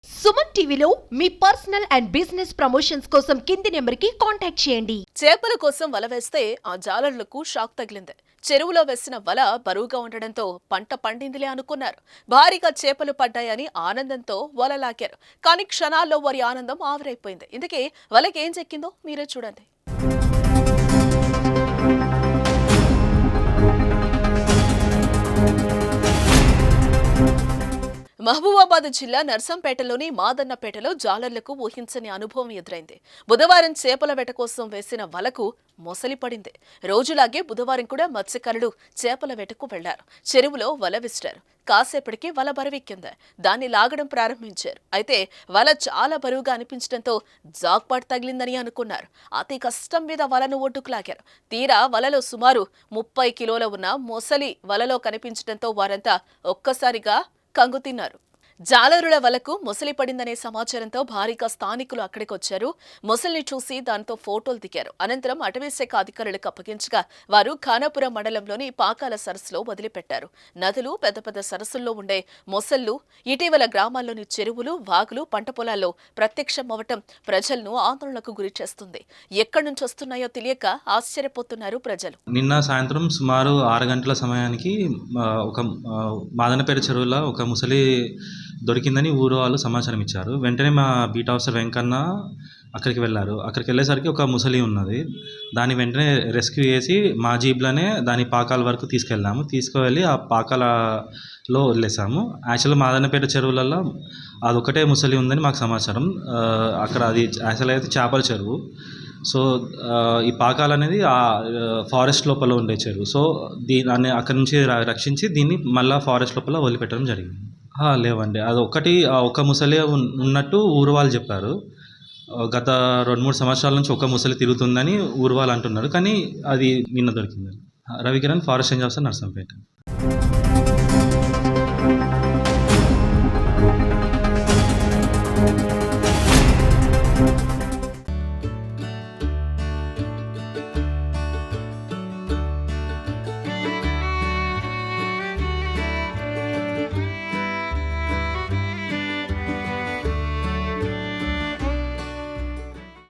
సుమన్ టీవీలో మీ personal and business promotions కోసం కింది నెంబర్కి కాంటాక్ట్ చేయండి. చేపల కోసం వల వేస్తే ఆ జాలర్లకు షాక్ తగిలింది. చెరువులో వేసిన వల బరువుగా ఉండడంతో పంట పండిందిలే అనుకున్నారు. భారీగా చేపలు పడ్డాయని ఆనందంతో వల లాగారు. కానీ క్షణాల్లో వారి ఆనందం ఆవిరైపోయింది. ఇందుకే వలకి ఏం చెక్కిందో మీరే చూడండి. మహబూబాబాద్ జిల్లా నర్సంపేటలోని మాదన్నపేటలో జాలర్లకు ఊహించని అనుభవం ఎదురైంది. బుధవారం చేపల వేట కోసం వేసిన వలకు మొసలి పడింది. రోజులాగే బుధవారం కూడా మత్స్యకారులు చేపల వేటకు వెళ్లారు. చెరువులో వల విసిరారు. కాసేపటికి వల బరువెక్కింది. దాన్ని లాగడం ప్రారంభించారు. అయితే వల చాలా బరువుగా అనిపించడంతో జాక్పాట్ తగిలిందని అనుకున్నారు. అతి కష్టం మీద వలను ఒడ్డుకు లాగారు. తీరా వలలో సుమారు 30 కిలోల ఉన్న మొసలి వలలో కనిపించడంతో వారంతా ఒక్కసారిగా కంగు తిన్నారు. జాలరుల వలకు మొసలి పడిందనే సమాచారంతో భారీగా స్థానికులు అక్కడికొచ్చారు. మొసలిని చూసి దాంతో ఫోటోలు దిగారు. అనంతరం అటవీశాఖ అధికారులకు అప్పగించగా వారు ఖానాపురం మండలంలోని పాకాల సరస్సులో వదిలిపెట్టారు. నదులు, పెద్ద పెద్ద సరస్సుల్లో ఉండే మొసళ్లు ఇటీవల గ్రామాల్లోని చెరువులు, వాగులు, పంట పొలాల్లో ప్రత్యక్షమవటం ప్రజలను ఆందోళనకు గురి చేస్తుంది. ఎక్కడి నుంచి వస్తున్నాయో తెలియక ఆశ్చర్యపోతున్నారు ప్రజలు. నిన్న సాయంత్రం సుమారు 6 గంటల సమయానికి ఒక మాదనపేట చెరువులో ఒక ముసలి దొరికిందని ఊరు వాళ్ళు సమాచారం ఇచ్చారు. వెంటనే మా బీట్ ఆఫీసర్ వెంకన్న అక్కడికి వెళ్ళారు. అక్కడికి వెళ్ళేసరికి ఒక ముసలి ఉన్నది. దాన్ని వెంటనే రెస్క్యూ చేసి మా జీప్లోనే దాని పాకాల వరకు తీసుకెళ్ళాము. తీసుకువెళ్ళి ఆ పాకాలలో వదిలేసాము. యాక్చువల్గా మాదన్నపేట చెరువులలో అదొకటే ముసలి ఉందని మాకు సమాచారం. అక్కడ అది యాక్చువల్గా అయితే చేపల చెరువు. సో ఈ పాకాలు అనేది ఆ ఫారెస్ట్ లోపల ఉండే చెరువు. సో దాన్ని అక్కడి నుంచి రక్షించి దీన్ని మళ్ళీ ఫారెస్ట్ లోపల వదిలిపెట్టడం జరిగింది. లేవండి, అది ఒక ముసలి ఉన్నట్టు ఊరు వాళ్ళు చెప్పారు. గత 2-3 సంవత్సరాల నుంచి ఒక ముసలి తిరుగుతుందని ఊరు వాళ్ళు అంటున్నారు. కానీ అది నిన్న దొరికింది. Ravikiran, forest range officer, Narsampet.